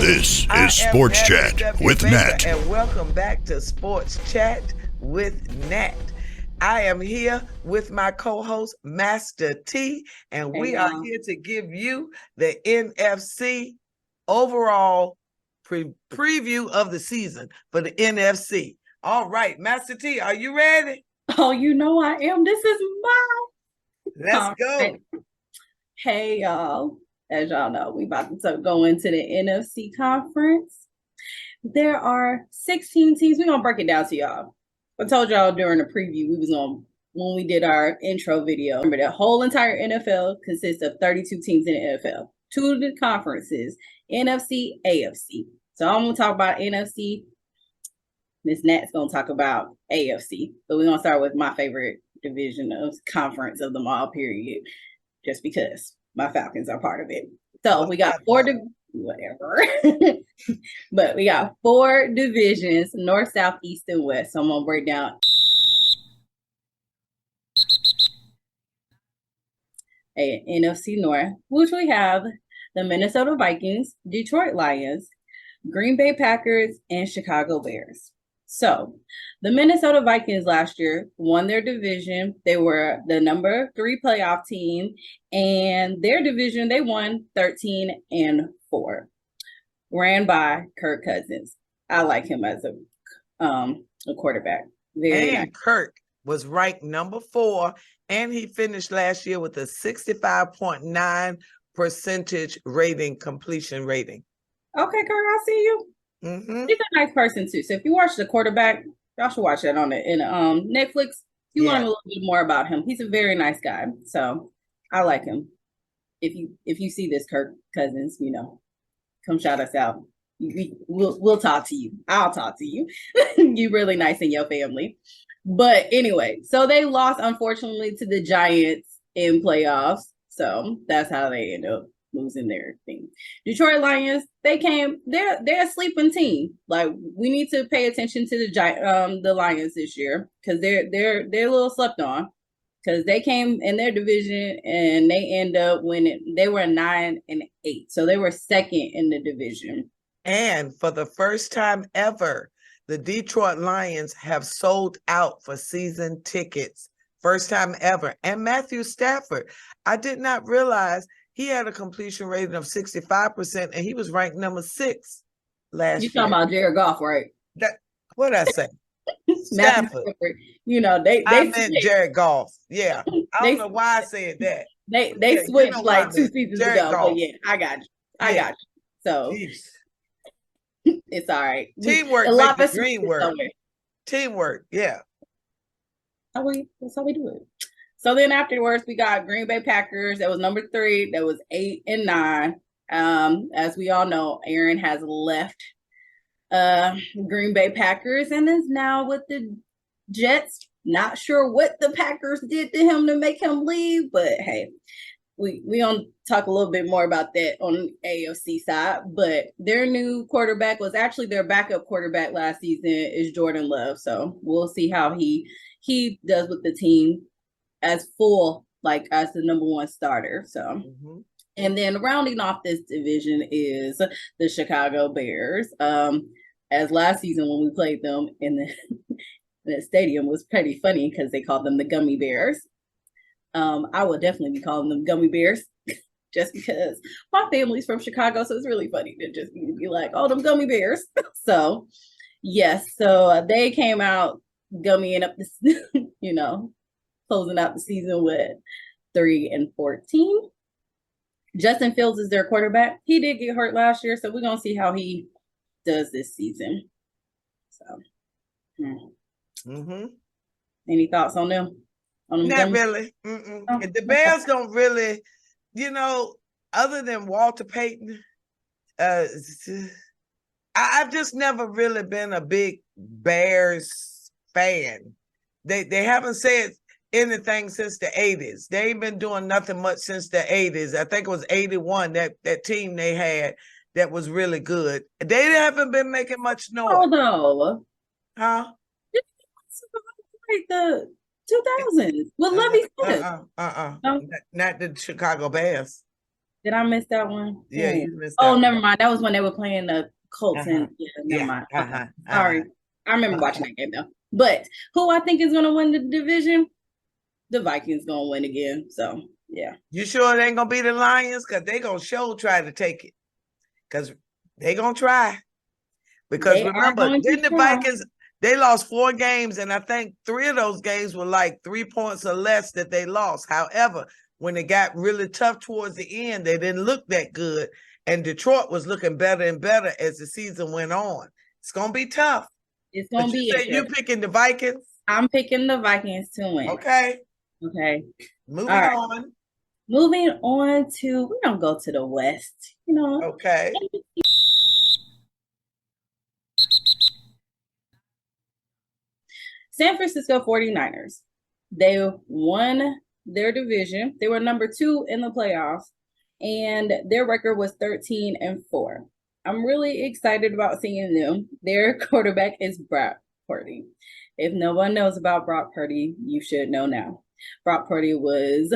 This is Sports Chat with Nat. And welcome back to Sports Chat with Nat. I am here with my co-host, Master T, and we are here to give you the NFC overall preview of the season for the NFC. All right, Master T, are you ready? Oh, you know I am. This is my Let's go. Hey, y'all. As y'all know, we about to go into the NFC conference. There are 16 teams. We're going to break it down to y'all. I told y'all during the preview, when we did our intro video, remember the whole entire NFL consists of 32 teams in the NFL. 2 of the conferences, NFC, AFC. So I'm going to talk about NFC. Miss Nat's going to talk about AFC. But we're going to start with my favorite division of conference of them all, period. Just because my Falcons are part of it. So we got whatever. But we got 4 divisions, North, South, East, and West. So I'm going to break down a NFC North, which we have the Minnesota Vikings, Detroit Lions, Green Bay Packers, and Chicago Bears. So the Minnesota Vikings last year won their division. They were the number 3 playoff team, and their division, they won 13-4. Ran by Kirk Cousins. I like him as a quarterback. Very nice. Kirk was ranked number 4, and he finished last year with a 65.9% completion rating. Okay, Kirk, I see you. Mm-hmm. He's a nice person too. So if you watch The Quarterback, y'all should watch that on Netflix. You learn a little bit more about him. He's a very nice guy. So I like him. If you see this, Kirk Cousins, come shout us out. We'll talk to you. I'll talk to you. You're really nice in your family. But anyway, so they lost, unfortunately, to the Giants in playoffs. So that's how they end up losing their thing. Detroit Lions, they're a sleeping team. Like, we need to pay attention to the Lions this year because they're a little slept on. Because they came in their division and they end up winning. They were 9-8, so they were second in the division. And for the first time ever, the Detroit Lions have sold out for season tickets. First time ever. And Matthew Stafford, I did not realize he had a completion rating of 65%, and he was ranked number 6 last year. You talking about Jared Goff, right? What did I say? Stafford. I meant Jared Goff. Yeah. I don't know why I said that. They switched like 2 seasons ago. Goff. But yeah, I got you. So it's all right. Teamwork makes the dream work. Teamwork, yeah. That's how we do it. So then afterwards, we got Green Bay Packers. That was number 3. That was 8-9. As we all know, Aaron has left Green Bay Packers and is now with the Jets. Not sure what the Packers did to him to make him leave, but hey, we gonna talk a little bit more about that on the AFC side. But their new quarterback was actually their backup quarterback last season is Jordan Love. So we'll see how he does with the team as the number 1 starter. So And then rounding off this division is the Chicago Bears. As last season when we played them in the stadium was pretty funny because they called them the Gummy Bears. I would definitely be calling them Gummy Bears just because my family's from Chicago, so it's really funny to just be like, oh, them Gummy Bears. So yes, so they came out gummying up this, closing out the season with 3-14. Justin Fields is their quarterback. He did get hurt last year, so we're gonna see how he does this season. So, any thoughts on them? Not really. Oh. The Bears don't really, other than Walter Payton. I've just never really been a big Bears fan. They haven't said anything since the 80s. They ain't been doing nothing much since the 80s. I think it was 81, that team they had that was really good. They haven't been making much noise. Oh, no. Huh? Like the 2000s with Lovie Smith. Not the Chicago Bears. Did I miss that one? Yeah, Ooh. you missed Oh, that never one. mind. That was when they were playing the Colts and never mind. Okay. Sorry. I remember watching that game though. But who I think is gonna win the division? The Vikings gonna win again. So yeah. You sure it ain't gonna be the Lions? Because they gonna try to take it. Because they gonna try. Because remember, didn't the Vikings, they lost 4 games, and I think 3 of those games were like 3 points or less that they lost. However, when it got really tough towards the end, they didn't look that good. And Detroit was looking better and better as the season went on. It's gonna be tough. It's gonna be you picking the Vikings? I'm picking the Vikings to win. Okay. Moving on. Moving on to, we're gonna go to the West, Okay. San Francisco 49ers. They won their division. They were number 2 in the playoffs, and their record was 13-4. I'm really excited about seeing them. Their quarterback is Brock Purdy. If no one knows about Brock Purdy, you should know now. Brock Purdy was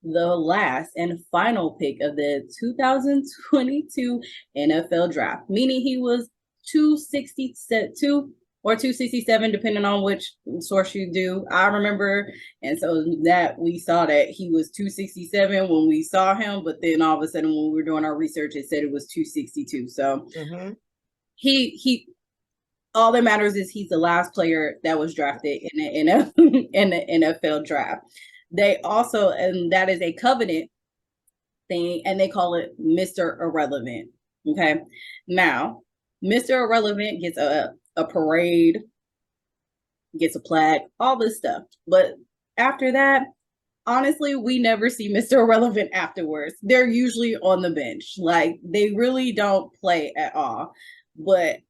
the last and final pick of the 2022 NFL draft, meaning he was 262 or 267, depending on which source you do. I remember, and so that we saw that he was 267 when we saw him, but then all of a sudden when we were doing our research, it said it was 262. So he all that matters is he's the last player that was drafted in the NFL draft. They also, and that is a covenant thing, and they call it Mr. Irrelevant. Okay. Now, Mr. Irrelevant gets a parade, gets a plaque, all this stuff. But after that, honestly, we never see Mr. Irrelevant afterwards. They're usually on the bench. Like, they really don't play at all. But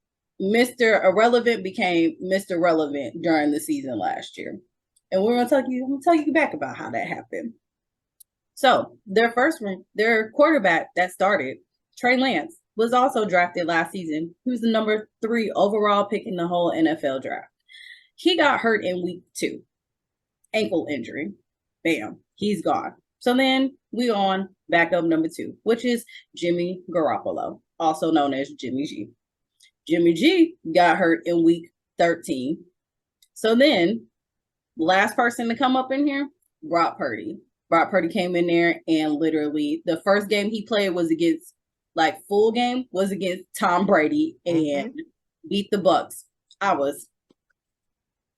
Mr. Irrelevant became Mr. Relevant during the season last year. And we're gonna tell you back about how that happened. So their quarterback that started, Trey Lance, was also drafted last season. He was the number 3 overall pick in the whole NFL draft. He got hurt in week 2, ankle injury. Bam, he's gone. So then we on backup number 2, which is Jimmy Garoppolo, also known as Jimmy G. Jimmy G got hurt in week 13. So then, last person to come up in here, Brock Purdy. Brock Purdy came in there, and literally the first game he played was against, full game, was against Tom Brady and beat the Bucks. I was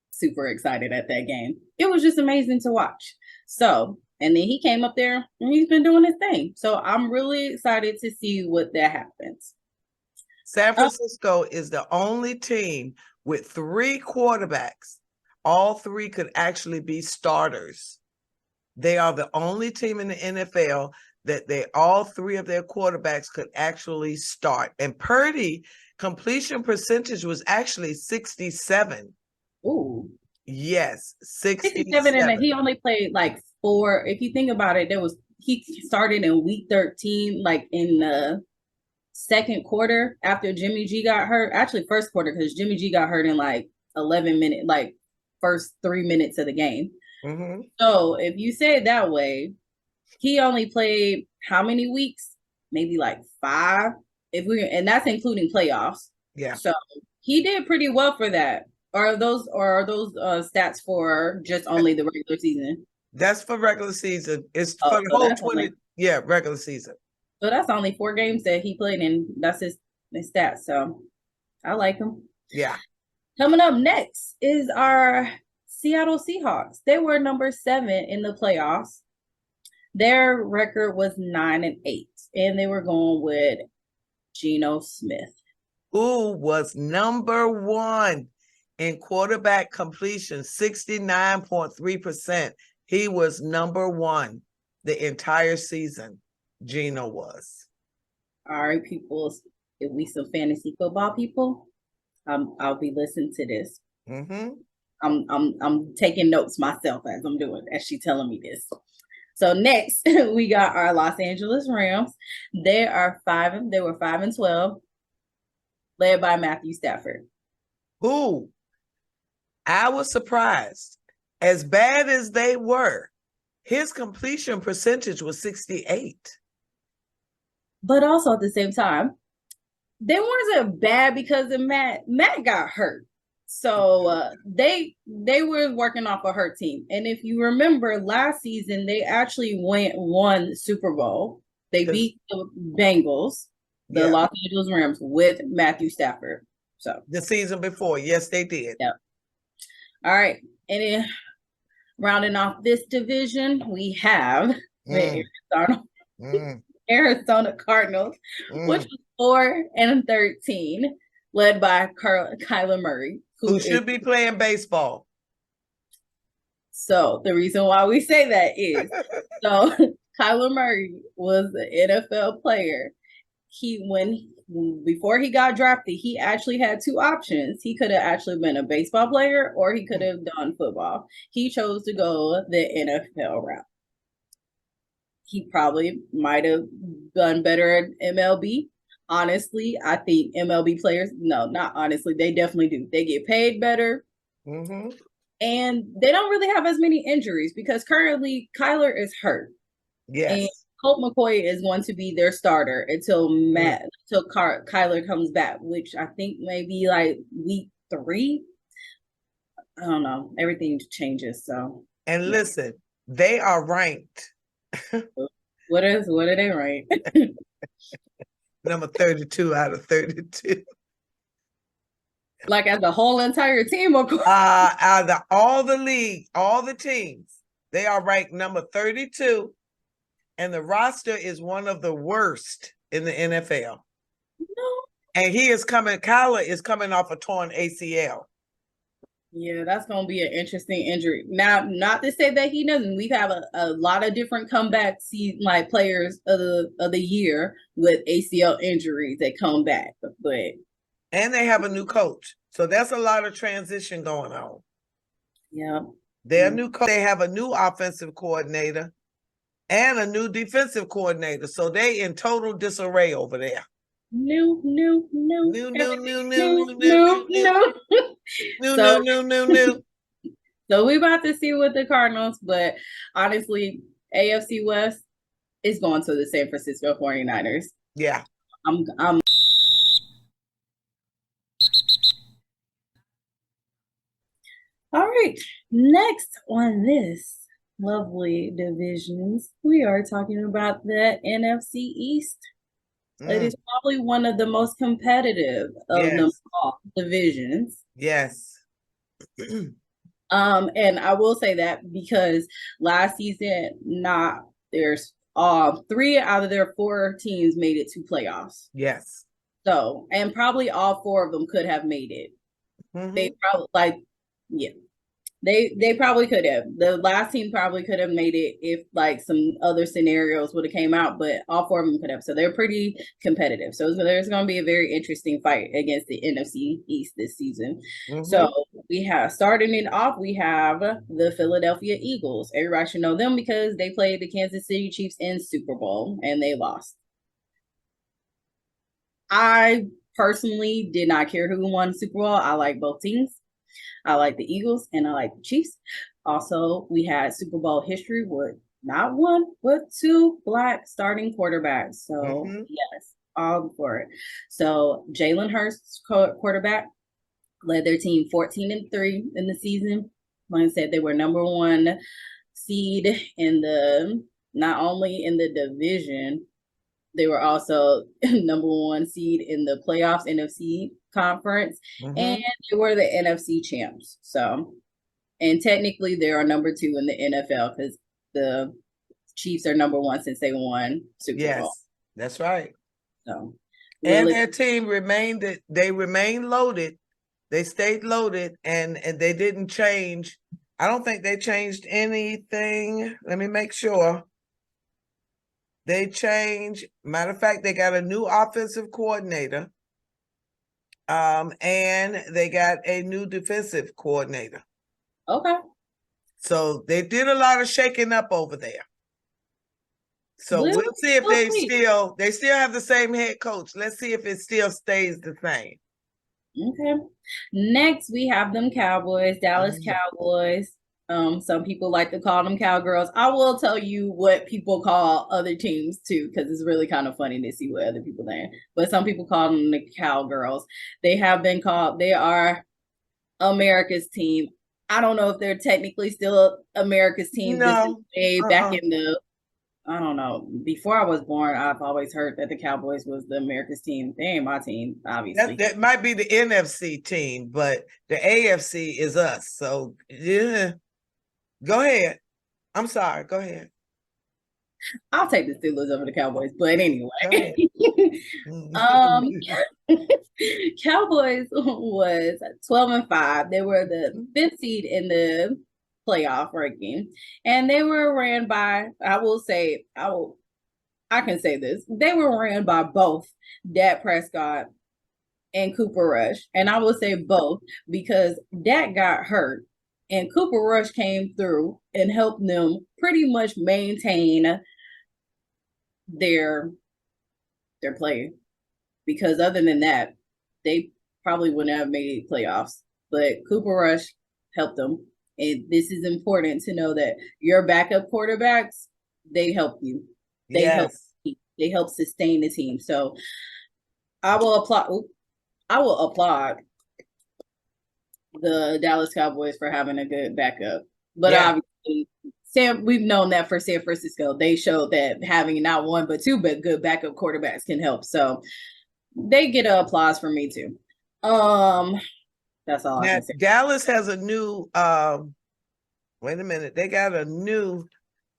super excited at that game. It was just amazing to watch. So, and then he came up there and he's been doing his thing. So I'm really excited to see what that happens. San Francisco is the only team with 3 quarterbacks. All 3 could actually be starters. They are the only team in the NFL that all 3 of their quarterbacks could actually start. And Purdy completion percentage was actually 67. Ooh. Yes, 67. And he only played 4. If you think about it, he started in week 13, in the second quarter after Jimmy G got hurt. Actually, first quarter, because Jimmy G got hurt in 11 minutes, first 3 minutes of the game. So if you say it that way, he only played how many weeks? Maybe 5. And that's including playoffs. Yeah. So he did pretty well for that. Are those stats for just only the regular season? That's for regular season. It's for the whole 20. Regular season. So that's only 4 games that he played in. That's his stats. So I like him. Yeah. Coming up next is our Seattle Seahawks. They were number 7 in the playoffs. Their record was 9-8, and they were going with Geno Smith, who was number 1 in quarterback completion, 69.3%. He was number 1 the entire season. Geno was. All right, people. If we some fantasy football people, I'll be listening to this. I'm taking notes myself as she's telling me this. So next we got our Los Angeles Rams. They were 5-12, led by Matthew Stafford. Who I was surprised. As bad as they were, his completion percentage was 68. But also at the same time, they weren't so bad because of Matt. Matt got hurt. So they were working off a hurt team. And if you remember last season, they actually won the Super Bowl. They beat the Bengals, the Los Angeles Rams, with Matthew Stafford. So the season before, yes, they did. Yeah. All right. And then rounding off this division, we have the Arizona Cardinals, which was 4-13, led by Kyler Murray, who should be playing baseball. So the reason why we say that is, so Kyler Murray was an NFL player. Before he got drafted, he actually had two options. He could have actually been a baseball player or he could have done football. He chose to go the NFL route. He probably might have done better at MLB. Honestly, I think MLB players, no, not honestly, they definitely do. They get paid better. And they don't really have as many injuries because currently Kyler is hurt. Yes. And Colt McCoy is going to be their starter until Kyler comes back, which I think may be like week 3. I don't know. Everything changes. So listen, they are ranked. What are they ranked? Number 32 out of 32. Like as the whole entire team, of course. Out of all the league, all the teams, they are ranked number 32. And the roster is one of the worst in the NFL. No. And Kyler is coming off a torn ACL. Yeah, that's going to be an interesting injury. Now, not to say that he doesn't. We have a lot of different comeback like players of the year with ACL injuries that come back. And they have a new coach. So that's a lot of transition going on. Yeah. Their new coach, they have a new offensive coordinator and a new defensive coordinator. So they in total disarray over there. New. So we about to see with the Cardinals, but honestly, AFC West is going to the San Francisco 49ers. Yeah. I'm All right. Next on this lovely divisions, we are talking about the NFC East. It is probably one of the most competitive of them all divisions. Yes. And I will say that because last season, there's 3 out of their 4 teams made it to playoffs. Yes. So, and probably all 4 of them could have made it. They probably they probably could have. The last team probably could have made it if like some other scenarios would have came out, but all 4 of them could have. So they're pretty competitive. So there's going to be a very interesting fight against the NFC East this season. So we have starting it off. We have the Philadelphia Eagles. Everybody should know them because they played the Kansas City Chiefs in Super Bowl and they lost. I personally did not care who won Super Bowl. I like both teams. I like the Eagles and I like the Chiefs. Also, we had Super Bowl history with not 1, but 2 Black starting quarterbacks. So, yes, all for it. So, Jalen Hurts, quarterback, led their team 14-3 in the season. Like I said, they were number 1 seed not only in the division, they were also number 1 seed in the playoffs, NFC conference, and they were the NFC champs. So, and technically they are number 2 in the NFL because the Chiefs are number 1 since they won Super Bowl. Yes, that's right. So, and their team remained loaded. They stayed loaded and they didn't change. I don't think they changed anything. Let me make sure. They changed. Matter of fact, they got a new offensive coordinator. And they got a new defensive coordinator. Okay. So they did a lot of shaking up over there. So we'll see if they still have the same head coach. Let's see if it still stays the same. Okay. Next, we have them Cowboys, Dallas Cowboys. Some people like to call them cowgirls. I will tell you what people call other teams too, because it's really kind of funny to see what other people think. But some people call them the cowgirls. They have been called, they are America's team. I don't know if they're technically still America's team. No. This is way back in the, I don't know. Before I was born, I've always heard that the Cowboys was the America's team. They ain't my team, obviously. That might be the NFC team, but the AFC is us. So yeah. Go ahead. I'm sorry. Go ahead. I'll take the Steelers over the Cowboys, but anyway. Cowboys was 12-5. They were the 5th seed in the playoff ranking, and they were ran by, I can say this, they were ran by both Dak Prescott and Cooper Rush. And I will say both because Dak got hurt and Cooper Rush came through and helped them pretty much maintain their play. Because other than that, they probably wouldn't have made playoffs. But Cooper Rush helped them. And this is important to know that your backup quarterbacks, they help you. They help sustain the team. So I will applaud the Dallas Cowboys for having a good backup. But obviously, we've known that for San Francisco. They showed that having not one but two good backup quarterbacks can help. So they get an applause from me too. That's all I can say. Dallas has a new wait a minute. They got a new,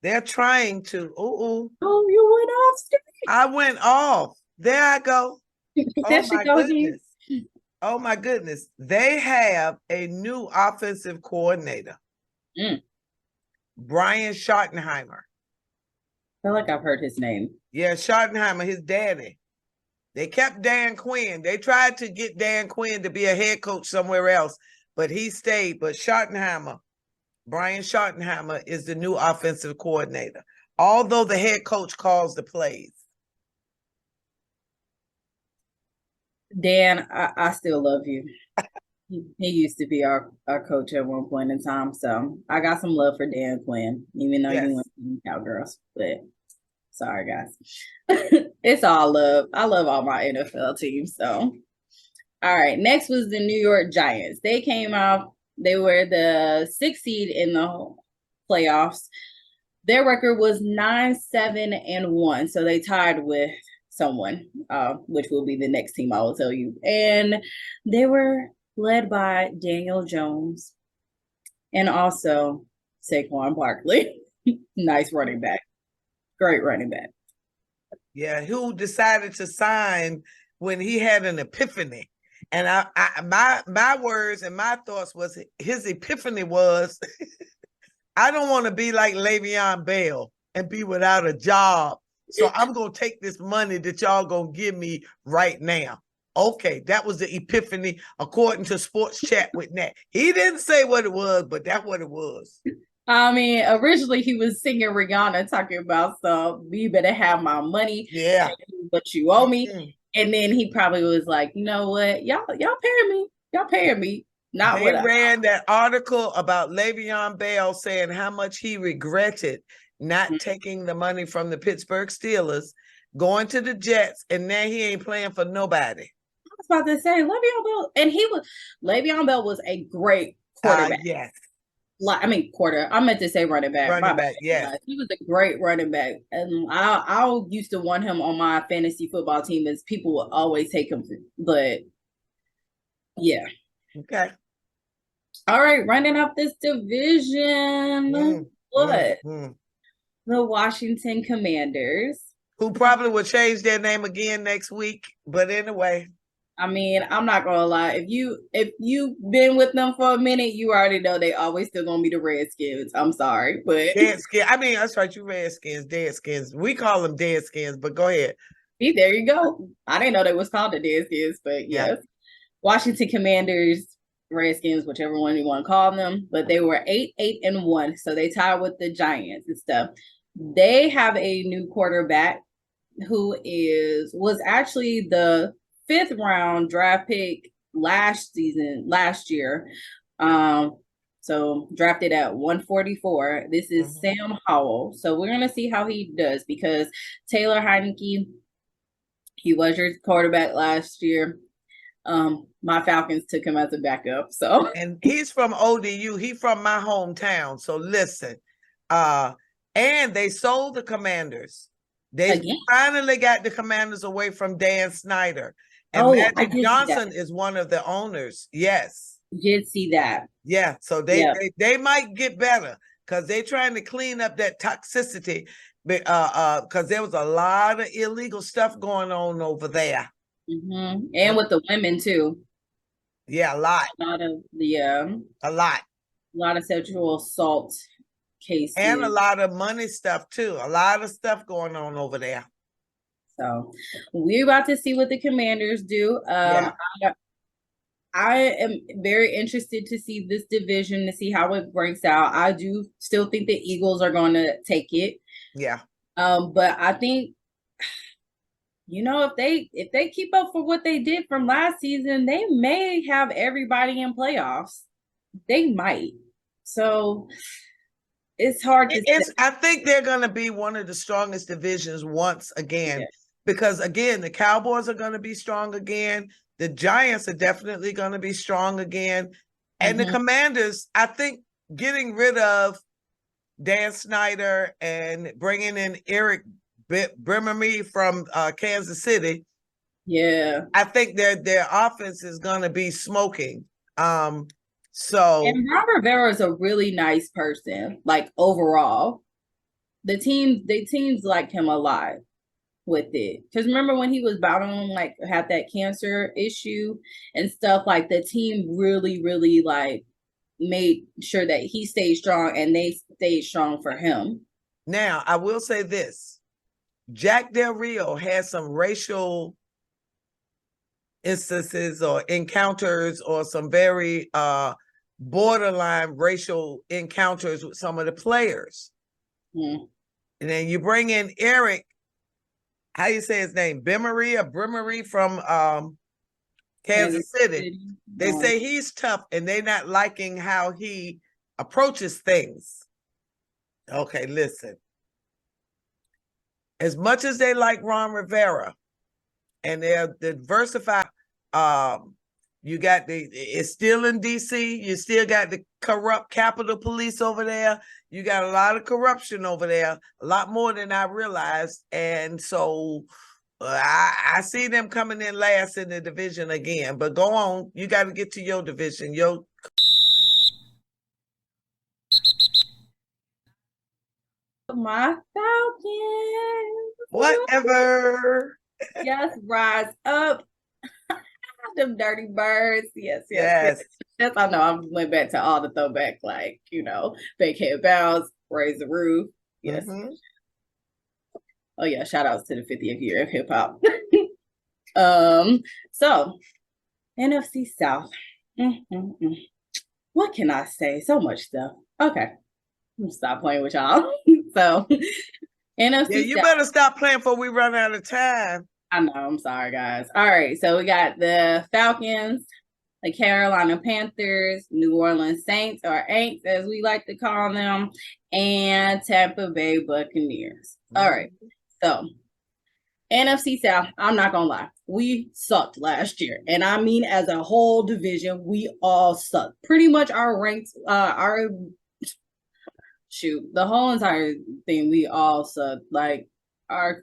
they're trying to you went off. I went off. There I go. There she goes. Oh my goodness. They have a new offensive coordinator. Brian Schottenheimer. I feel like I've heard his name. Yeah, Schottenheimer, his daddy. They kept Dan Quinn. They tried to get Dan Quinn to be a head coach somewhere else, but he stayed. But Schottenheimer, Brian Schottenheimer, is the new offensive coordinator, although the head coach calls the plays. Dan, I still love you. He used to be our coach at one point in time. So I got some love for Dan Quinn, even though you went to the Cowgirls. But sorry, guys. It's all love. I love all my NFL teams. So, all right. Next was the New York Giants. They came out. They were the 6th seed in the playoffs. Their record was 9-7-1. So they tied with someone, which will be the next team I will tell you. And they were led by Daniel Jones and also Saquon Barkley. Nice running back. Great running back. Yeah, who decided to sign when he had an epiphany. And my words and my thoughts was his epiphany was, I don't want to be like Le'Veon Bell and be without a job. So I'm going to take this money that y'all going to give me right now. Okay, that was the epiphany according to Sports Chat with Nat. He didn't say what it was, but that's what it was. I mean, originally he was singing Rihanna talking about you better have my money. Yeah. But you owe me. Mm-hmm. And then he probably was like, you know what? Y'all paying me. Y'all paying me. Not they ran that article about Le'Veon Bell saying how much he regretted not taking the money from the Pittsburgh Steelers, going to the Jets, and now he ain't playing for nobody. I was about to say Le'Veon Bell, and Le'Veon Bell was a great quarterback. Yes. I meant to say running back. Running back, yeah. He was a great running back. And I used to want him on my fantasy football team as people would always take him. But, yeah. Okay. All right, running up this division. The Washington Commanders. Who probably will change their name again next week. But anyway. I mean, I'm not gonna lie. If you've been with them for a minute, you already know they always still gonna be the Redskins. I'm sorry, but Deadskins. I mean, that's right. You Redskins, Deadskins. We call them Deadskins, but go ahead. See, there you go. I didn't know they was called the Deadskins, but yes, Washington Commanders, Redskins, whichever one you want to call them. But they were 8-1, so they tied with the Giants and stuff. They have a new quarterback who was actually the 5th round draft pick last year. So drafted at 144. This is Sam Howell. So we're gonna see how he does because Taylor Heineke, he was your quarterback last year. My Falcons took him as a backup. So and he's from ODU. He from my hometown. So listen, and they sold the Commanders. They finally got the Commanders away from Dan Snyder. And Magic Johnson is one of the owners. Yes. Did see that. Yeah. So they might get better because they're trying to clean up that toxicity because there was a lot of illegal stuff going on over there. And with the women too. Yeah, a lot. A lot of sexual assault cases. And a lot of money stuff too. A lot of stuff going on over there. So we're about to see what the Commanders do. I am very interested to see this division, to see how it breaks out. I do still think the Eagles are going to take it. Yeah. But I think, if they keep up for what they did from last season, they may have everybody in playoffs. They might. So it's hard to say. I think they're going to be one of the strongest divisions once again. Yeah. Because, again, the Cowboys are going to be strong again. The Giants are definitely going to be strong again. And the Commanders, I think getting rid of Dan Snyder and bringing in Eric Bieniemy from Kansas City. Yeah. I think their offense is going to be smoking. And Ron Rivera is a really nice person, like overall. The teams like him a lot with it. Because remember when he was battling, like, had that cancer issue and stuff, like the team really, really like made sure that he stayed strong and they stayed strong for him. Now, I will say this. Jack Del Rio had some racial instances or encounters or some very borderline racial encounters with some of the players. And then you bring in Eric, how you say his name? Bieniemy from Kansas City. They say he's tough and they're not liking how he approaches things. Okay, listen. As much as they like Ron Rivera and they're diversified, you got it's still in DC. You still got the corrupt Capitol Police over there. You got a lot of corruption over there, a lot more than I realized. And so I see them coming in last in the division again. But go on. You got to get to your division. My Falcons. Whatever. Yes, rise up. Them dirty birds. Yes. I know. I went back to all the throwback, like, fake head bounce, raise the roof. Yes. Oh yeah, shout outs to the 50th year of hip hop. So NFC South. What can I say? So much stuff. Okay. I'm gonna stop playing with y'all. So NFC Yeah, you South. better stop playing before we run out of time. I know. I'm sorry, guys. All right. So we got the Falcons, the Carolina Panthers, New Orleans Saints, or Aints, as we like to call them, and Tampa Bay Buccaneers. All right. So NFC South, I'm not going to lie. We sucked last year. And I mean, as a whole division, we all sucked. Pretty much our ranks, the whole entire thing, we all sucked. Like, our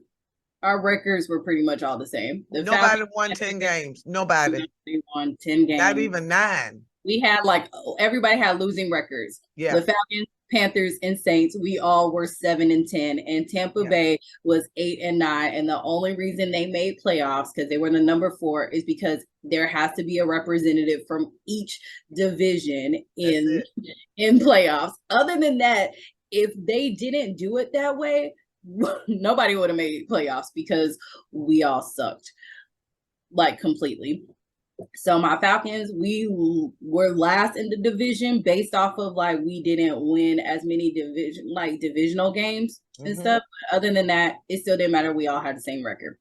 records were pretty much all the same. Nobody won 10 games. Nobody won 10 games. Not even 9. We had everybody had losing records. Yeah. The Falcons, Panthers, and Saints, we all were 7-10, and Tampa Bay was 8-9. And the only reason they made playoffs, because they were the number 4, is because there has to be a representative from each division in playoffs. Other than that, if they didn't do it that way, nobody would have made playoffs because we all sucked, like, completely. So my Falcons, we were last in the division based off of we didn't win as many divisional games and stuff. But other than that, it still didn't matter. We all had the same record.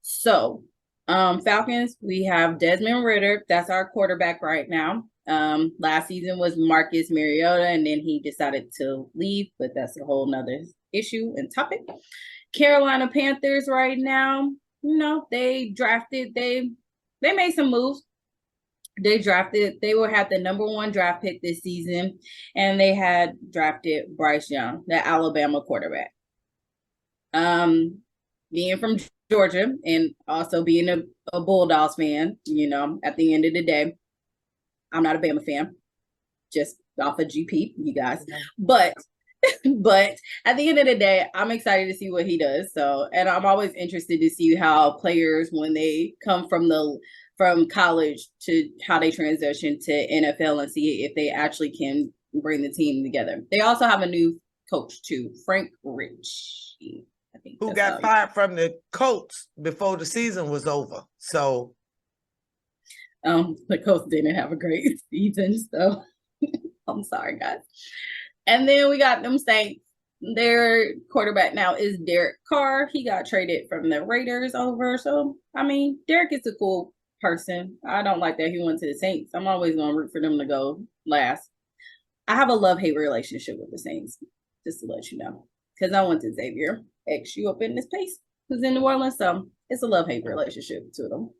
So Falcons, we have Desmond Ridder. That's our quarterback right now. Last season was Marcus Mariota, and then he decided to leave, but that's a whole nother issue and topic. Carolina Panthers right now, they made some moves. They will have the number 1 draft pick this season, and they had drafted Bryce Young, the Alabama quarterback. Being from Georgia and also being a Bulldogs fan, at the end of the day, I'm not a Bama fan, just off of GP, you guys. But at the end of the day, I'm excited to see what he does. So, and I'm always interested to see how players, when they come from college to how they transition to NFL, and see if they actually can bring the team together. They also have a new coach too, Frank Rich, I think, who got fired from the Colts before the season was over. So the Colts didn't have a great season, so I'm sorry, guys. And then we got them Saints. Their quarterback now is Derek Carr. He got traded from the Raiders over. So, I mean, Derek is a cool person. I don't like that he went to the Saints. I'm always going to root for them to go last. I have a love-hate relationship with the Saints, just to let you know. Because I went to Xavier XU up in this place, who's in New Orleans. So, it's a love-hate relationship to them.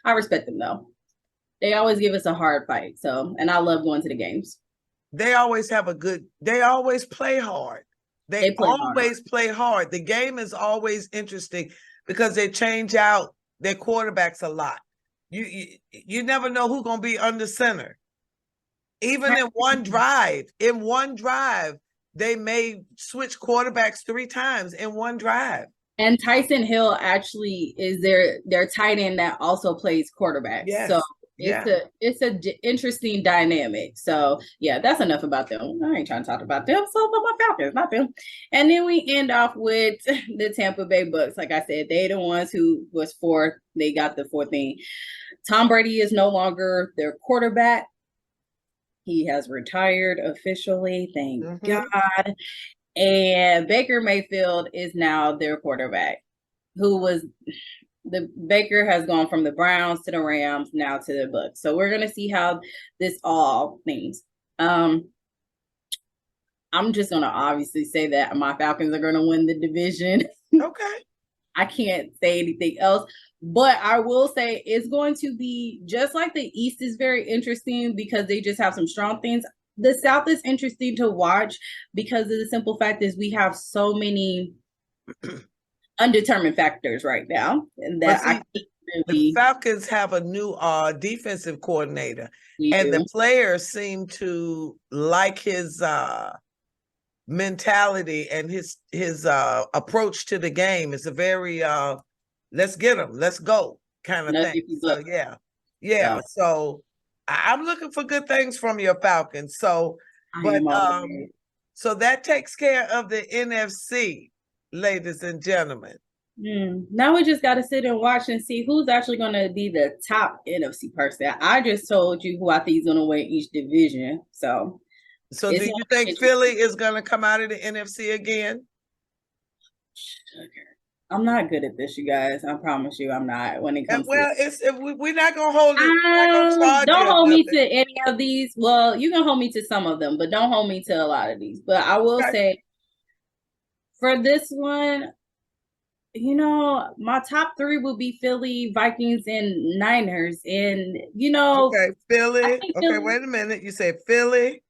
I respect them, though. They always give us a hard fight. So, and I love going to the games. They always they always play hard. They always play hard. The game is always interesting because they change out their quarterbacks a lot. You never know who's going to be under center. Even in one drive, they may switch quarterbacks 3 times in one drive. And Tyson Hill actually is their tight end that also plays quarterback. Yes. So it's a interesting dynamic. So yeah, that's enough about them. I ain't trying to talk about them. So about my Falcons, not them. And then we end off with the Tampa Bay Bucks. Like I said, they the ones who was 4th. They got the 4th thing. Tom Brady is no longer their quarterback. He has retired officially. Thank God. And Baker Mayfield is now their quarterback, Baker has gone from the Browns to the Rams, now to the Bucks. So we're going to see how this all things. I'm just going to obviously say that my Falcons are going to win the division. Okay. I can't say anything else, but I will say it's going to be just like the East is very interesting because they just have some strong things. The South is interesting to watch because of the simple fact is we have so many undetermined factors right now, and that the Falcons have a new defensive coordinator, and the players seem to like his mentality and his approach to the game. It's a very let's get them, let's go kind of thing. So yeah. So I'm looking for good things from your Falcons. So, so that takes care of the NFC. Ladies and gentlemen. Now we just got to sit and watch and see who's actually going to be the top NFC person. I just told you who I think is going to win each division. So do you think Philly is going to come out of the NFC again? I'm not good at this, you guys. I promise you, I'm not. When it comes we're not going to hold it. Don't hold me to any of these. Well, you can hold me to some of them, but don't hold me to a lot of these. But I will say, for this one, my top 3 will be Philly, Vikings, and Niners. And, Okay, Philly. Okay, wait a minute. You said Philly,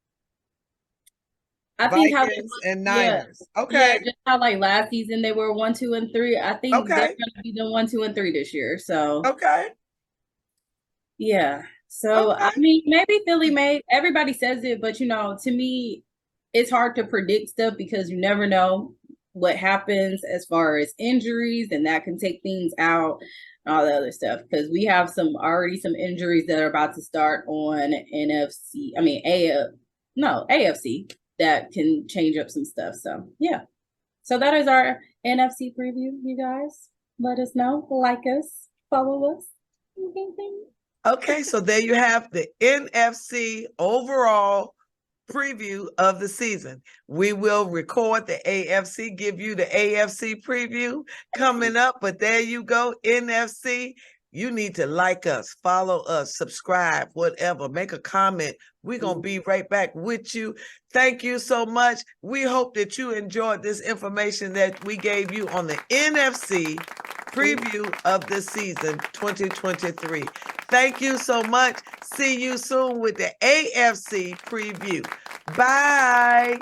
Vikings, and Niners. Okay. Yeah, just how like last season they were 1, 2, and 3. I think they're going to be the 1, 2, and 3 this year. So. Okay. Yeah. So, I mean, maybe Philly everybody says it, but, to me, it's hard to predict stuff because you never know what happens as far as injuries, and that can take things out, all the other stuff. Because we have some injuries that are about to start on AFC that can change up some stuff. So yeah. So that is our NFC preview, you guys. Let us know, like us, follow us. Okay, so there you have the NFC overall preview of the season. We will record the AFC, give you the AFC preview coming up, but there you go, NFC you need to like us, follow us, subscribe, whatever, make a comment. We're going to be right back with you. Thank you so much. We hope that you enjoyed this information that we gave you on the NFC preview of the season 2023. Thank you so much. See you soon with the AFC preview. Bye.